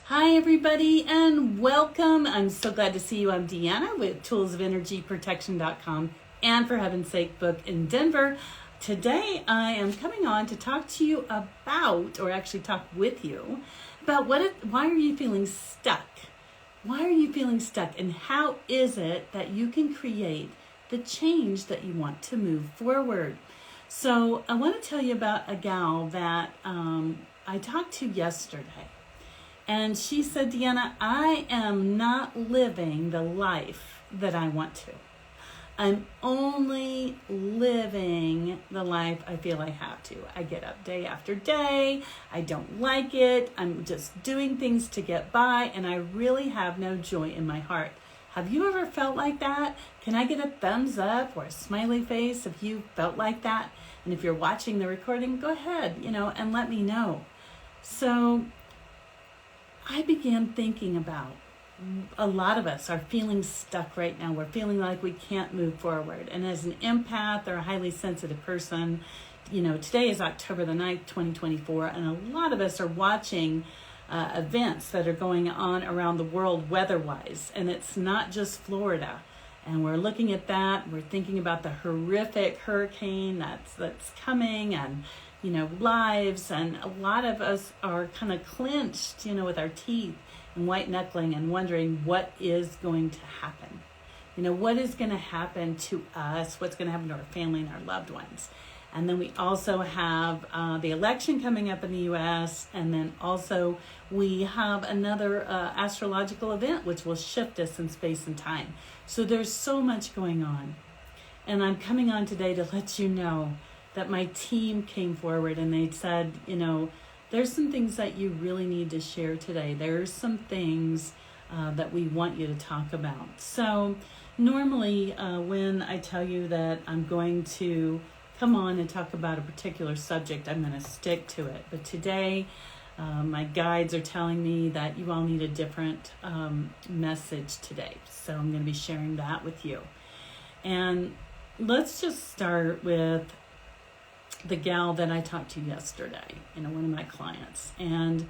Hi, everybody, and welcome. I'm so glad to see you. I'm Deanna with toolsofenergyprotection.com and For Heaven's Sake book in Denver. Today, I am coming on to talk to you about, or actually talk with you, about why are you feeling stuck? Why are you feeling stuck, and how is it that you can create the change that you want to move forward? So I want to tell you about a gal that I talked to yesterday. And she said, Deanna, I am not living the life that I want to. I'm only living the life I feel I have to. I get up day after day. I don't like it. I'm just doing things to get by, and I really have no joy in my heart. Have you ever felt like that? Can I get a thumbs up or a smiley face if you felt like that? And if you're watching the recording, go ahead, and let me know. So I began thinking about a lot of us are feeling stuck right now. We're feeling like we can't move forward. And as an empath or a highly sensitive person, today is October the 9th, 2024, and a lot of us are watching events that are going on around the world weather-wise. And it's not just Florida. And we're looking at that. We're thinking about the horrific hurricane that's coming, and lives, and a lot of us are kind of clenched, with our teeth and white knuckling and wondering what is going to happen. What is going to happen to us? What's going to happen to our family and our loved ones? And then we also have the election coming up in the U.S. And then also we have another astrological event which will shift us in space and time. So there's so much going on. And I'm coming on today to let you know that my team came forward and they said, there's some things that you really need to share today. There's some things that we want you to talk about. So normally when I tell you that I'm going to come on and talk about a particular subject, I'm going to stick to it. But today, my guides are telling me that you all need a different message today. So I'm going to be sharing that with you. And let's just start with the gal that I talked to yesterday, one of my clients. And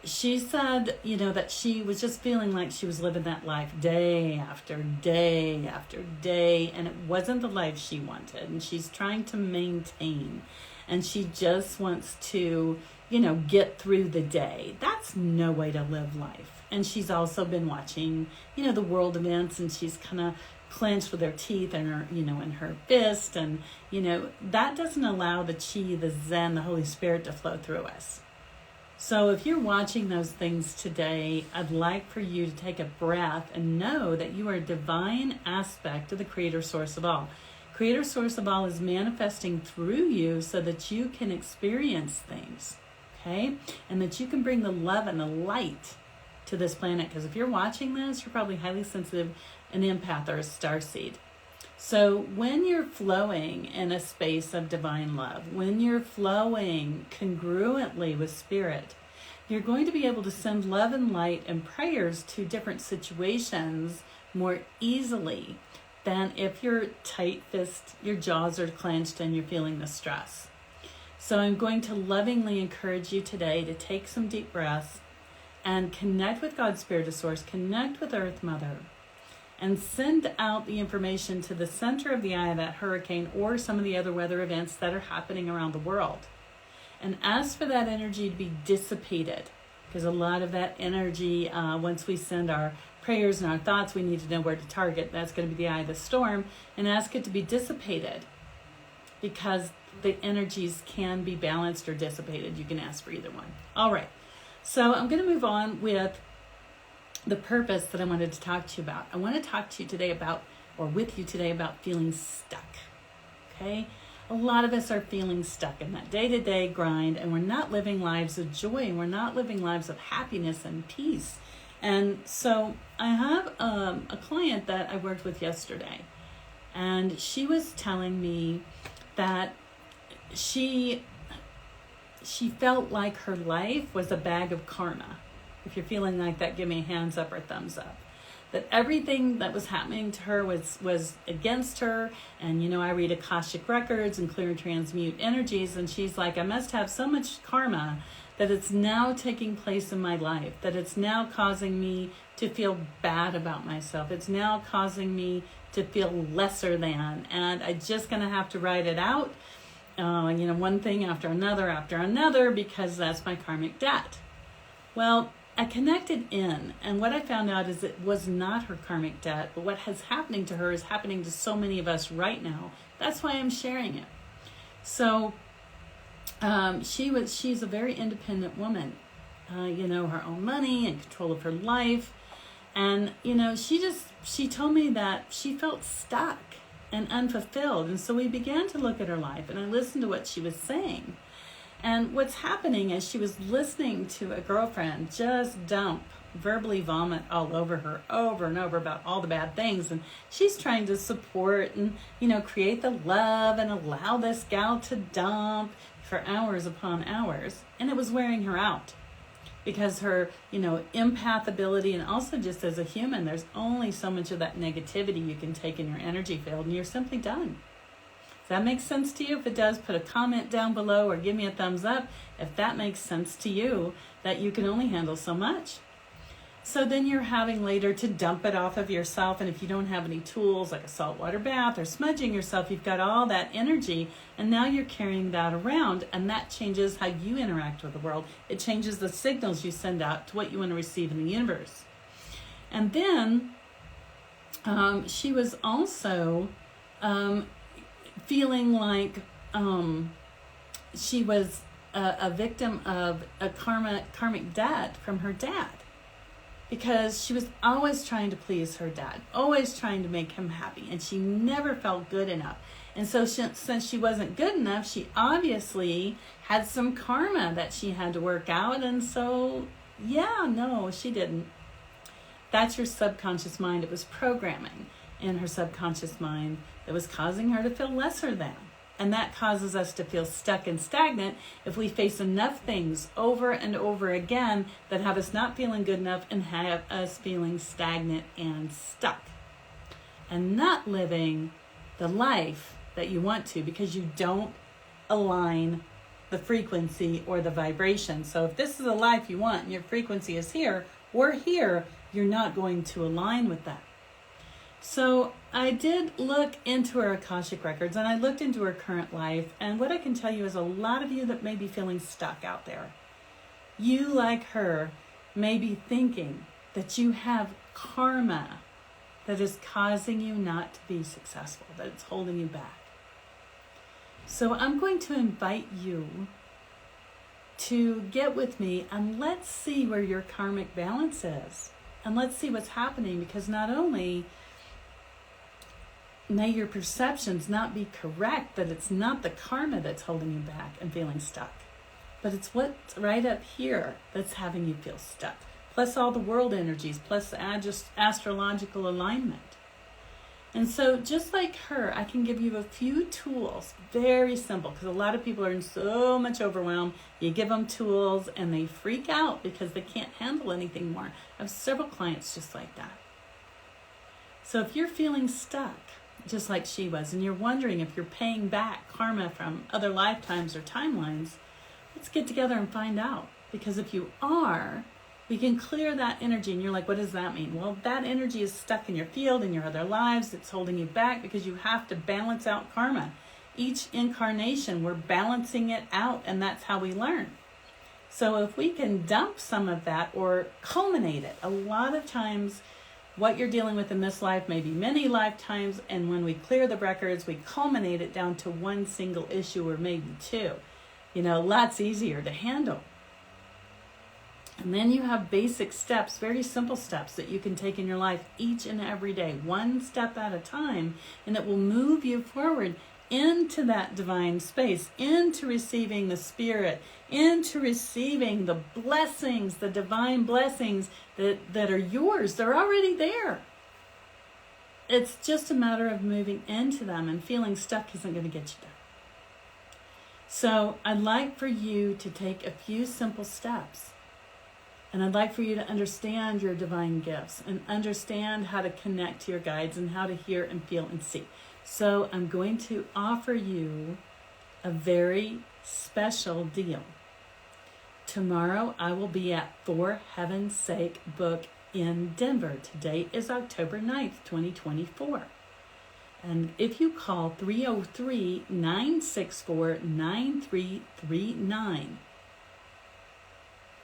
she said, that she was just feeling like she was living that life day after day after day, and it wasn't the life she wanted. And she's trying to maintain, and she just wants to, get through the day. That's no way to live life. And she's also been watching, the world events, and she's kind of clenched with her teeth and her, in her fist. And, that doesn't allow the chi, the zen, the Holy Spirit to flow through us. So if you're watching those things today, I'd like for you to take a breath and know that you are a divine aspect of the Creator Source of All. Creator Source of All is manifesting through you so that you can experience things, okay? And that you can bring the love and the light to this planet. Because if you're watching this, you're probably highly sensitive, an empath or a starseed. So when you're flowing in a space of divine love, when you're flowing congruently with spirit, you're going to be able to send love and light and prayers to different situations more easily than if you're tight-fisted, your jaws are clenched, and you're feeling the stress. So I'm going to lovingly encourage you today to take some deep breaths and connect with God's Spirit of Source, connect with Earth Mother, and send out the information to the center of the eye of that hurricane or some of the other weather events that are happening around the world. And ask for that energy to be dissipated, because a lot of that energy, once we send our prayers and our thoughts, we need to know where to target. That's going to be the eye of the storm, and ask it to be dissipated, because the energies can be balanced or dissipated. You can ask for either one. All right. So I'm going to move on with the purpose that I wanted to talk to you about. I want to talk to you today about, or with you today, about feeling stuck. Okay? A lot of us are feeling stuck in that day-to-day grind, and we're not living lives of joy, and we're not living lives of happiness and peace. And so I have a client that I worked with yesterday, and she was telling me that she felt like her life was a bag of karma. If you're feeling like that, give me a hands up or thumbs up. That everything that was happening to her was against her. And, I read Akashic Records and clear and transmute energies. And she's like, I must have so much karma that it's now taking place in my life, that it's now causing me to feel bad about myself. It's now causing me to feel lesser than, and I'm just going to have to write it out, one thing after another, because that's my karmic debt. Well, I connected in, and what I found out is it was not her karmic debt, but what is happening to her is happening to so many of us right now. That's why I'm sharing it. So she's a very independent woman, her own money and control of her life. And, she told me that she felt stuck and unfulfilled. And so we began to look at her life, and I listened to what she was saying. And what's happening is she was listening to a girlfriend just verbally vomit all over her over and over about all the bad things. And she's trying to support and, create the love and allow this gal to dump for hours upon hours. And it was wearing her out because her, empath ability, and also just as a human, there's only so much of that negativity you can take in your energy field, and you're simply done. Does that make sense to you? If it does, put a comment down below or give me a thumbs up if that makes sense to you, that you can only handle so much. So then you're having later to dump it off of yourself, and if you don't have any tools like a saltwater bath or smudging yourself, you've got all that energy, and now you're carrying that around, and that changes how you interact with the world. It changes the signals you send out to what you want to receive in the universe. And then she was also feeling like she was a victim of a karmic debt from her dad, because she was always trying to please her dad, always trying to make him happy, and she never felt good enough. And so since she wasn't good enough, she obviously had some karma that she had to work out. And so, no, she didn't. That's your subconscious mind. It was programming in her subconscious mind that was causing her to feel lesser than. And that causes us to feel stuck and stagnant if we face enough things over and over again that have us not feeling good enough and have us feeling stagnant and stuck and not living the life that you want to, because you don't align the frequency or the vibration. So if this is a life you want and your frequency is here or here, you're not going to align with that. So I did look into her Akashic records, and I looked into her current life, and what I can tell you is a lot of you that may be feeling stuck out there, you, like her, may be thinking that you have karma that is causing you not to be successful, that it's holding you back. So I'm going to invite you to get with me, and let's see where your karmic balance is, and let's see what's happening, because not only may your perceptions not be correct, that it's not the karma that's holding you back and feeling stuck, but it's what's right up here that's having you feel stuck, plus all the world energies, plus the astrological alignment. And so just like her, I can give you a few tools, very simple, because a lot of people are in so much overwhelm. You give them tools and they freak out because they can't handle anything more. I have several clients just like that. So if you're feeling stuck, just like she was, and you're wondering if you're paying back karma from other lifetimes or timelines, let's get together and find out. Because if you are, we can clear that energy. And you're like, what does that mean? Well, that energy is stuck in your field, in your other lives. It's holding you back because you have to balance out karma. Each incarnation, we're balancing it out, and that's how we learn. So if we can dump some of that or culminate it, a lot of times what you're dealing with in this life may be many lifetimes, and when we clear the records, we culminate it down to one single issue or maybe two. Lots easier to handle. And then you have basic steps, very simple steps that you can take in your life each and every day, one step at a time, and it will move you forward into that divine space, into receiving the Spirit, into receiving the blessings, the divine blessings that are yours. They're already there. It's just a matter of moving into them, and feeling stuck isn't going to get you there. So I'd like for you to take a few simple steps. And I'd like for you to understand your divine gifts and understand how to connect to your guides and how to hear and feel and see. So I'm going to offer you a very special deal tomorrow I will be at For Heaven's Sake Book in Denver. Today is October 9th, 2024. And if you call 303-964-9339,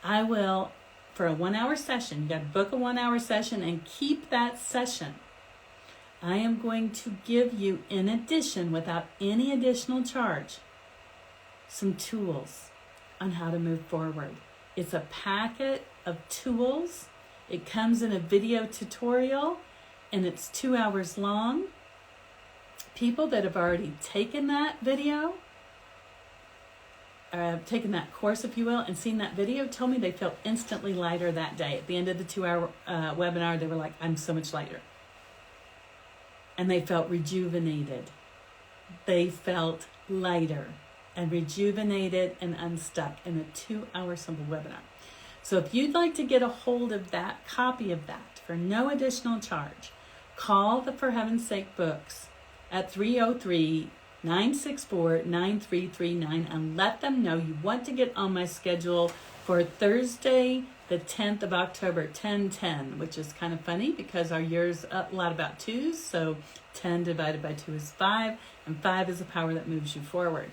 I will, for a 1-hour session, you got to book a 1-hour session and keep that session. I am going to give you, in addition, without any additional charge, some tools on how to move forward. It's a packet of tools. It comes in a video tutorial, and it's 2 hours long. People that have already taken that video, taken that course, if you will, and seen that video, told me they felt instantly lighter that day. At the end of the 2-hour webinar, they were like, I'm so much lighter. And they felt rejuvenated. They felt lighter and rejuvenated and unstuck in a 2-hour simple webinar. So if you'd like to get a hold of that copy of that for no additional charge, call the For Heaven's Sake Books at 303-964-9339 and let them know you want to get on my schedule for Thursday, the 10th of October, 10-10, which is kind of funny because our year's a lot about twos, so 10 divided by 2 is 5, and 5 is the power that moves you forward.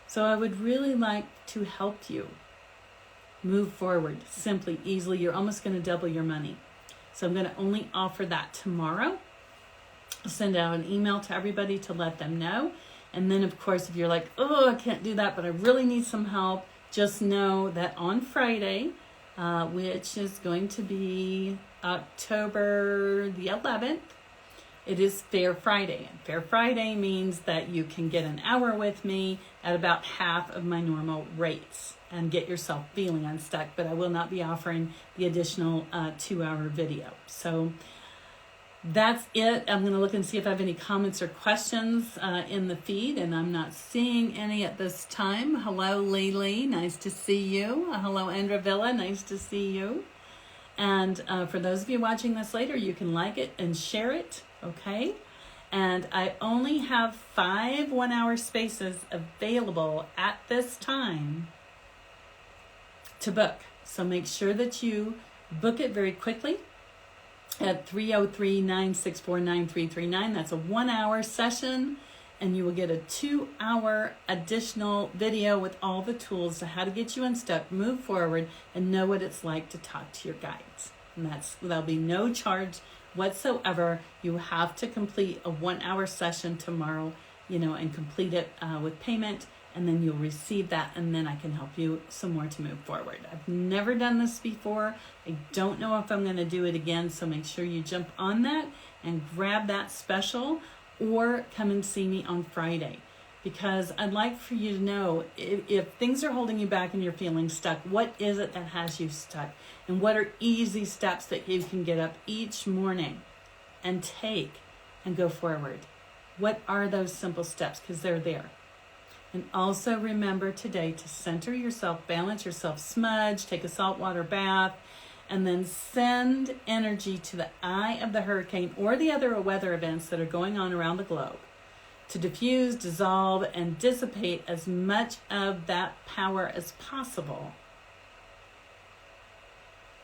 So I would really like to help you move forward simply, easily. You're almost going to double your money. So I'm going to only offer that tomorrow. I'll send out an email to everybody to let them know. And then, of course, if you're like, oh, I can't do that, but I really need some help, just know that on Friday, which is going to be October the 11th, it is Fair Friday. And Fair Friday means that you can get an hour with me at about half of my normal rates and get yourself feeling unstuck, but I will not be offering the additional 2-hour video. So that's it. I'm going to look and see if I have any comments or questions in the feed, and I'm not seeing any at this time. Hello, Lily. Nice to see you. Hello, Andra Villa. Nice to see you. And for those of you watching this later, you can like it and share it, okay? And I only have 5 1-hour spaces available at this time to book. So make sure that you book it very quickly at 303-964-9339. That's a 1-hour session, and you will get a 2-hour additional video with all the tools to how to get you unstuck, move forward, and know what it's like to talk to your guides. And there'll be no charge whatsoever. You have to complete a 1-hour session tomorrow, and complete it with payment, and then you'll receive that, and then I can help you some more to move forward. I've never done this before. I don't know if I'm going to do it again, so make sure you jump on that and grab that special, or come and see me on Friday, because I'd like for you to know if things are holding you back and you're feeling stuck, what is it that has you stuck, and what are easy steps that you can get up each morning and take and go forward. What are those simple steps? Because they're there. And also remember today to center yourself, balance yourself, smudge, take a saltwater bath, and then send energy to the eye of the hurricane or the other weather events that are going on around the globe to diffuse, dissolve, and dissipate as much of that power as possible.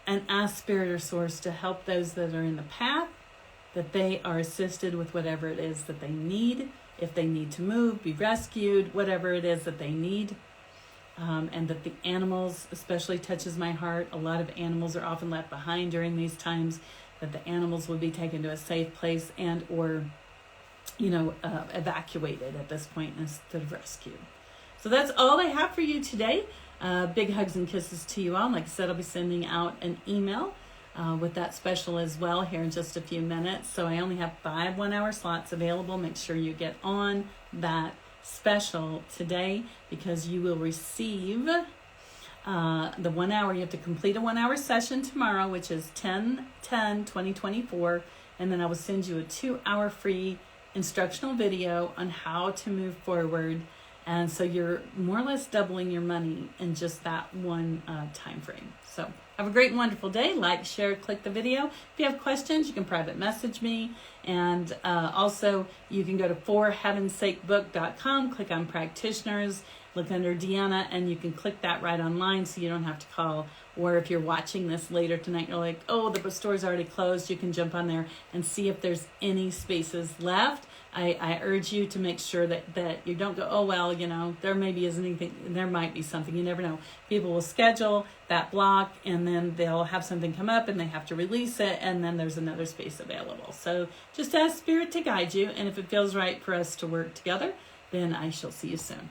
And ask Spirit or Source to help those that are in the path, that they are assisted with whatever it is that they need. If they need to move, be rescued, whatever it is that they need. And that the animals especially touches my heart. A lot of animals are often left behind during these times, that the animals will be taken to a safe place and or, evacuated at this point instead of rescued. So that's all I have for you today. Big hugs and kisses to you all. Like I said, I'll be sending out an email with that special as well here in just a few minutes. So I only have 5 1-hour slots available. Make sure you get on that special today, because you will receive the 1 hour. You have to complete a 1-hour session tomorrow, which is 10/10/2024, and then I will send you a 2-hour free instructional video on how to move forward. And so you're more or less doubling your money in just that one time frame. So Have a great and wonderful day. Like, share, click the video. If you have questions, you can private message me. And also, you can go to forheavensakebook.com, click on practitioners, look under Deanna, and you can click that right online so you don't have to call. Or if you're watching this later tonight, you're like, oh, the bookstore's already closed, you can jump on there and see if there's any spaces left. I urge you to make sure that you don't go, oh, well, there maybe isn't anything, there might be something, you never know. People will schedule that block and then they'll have something come up and they have to release it and then there's another space available. So just ask Spirit to guide you, and if it feels right for us to work together, then I shall see you soon.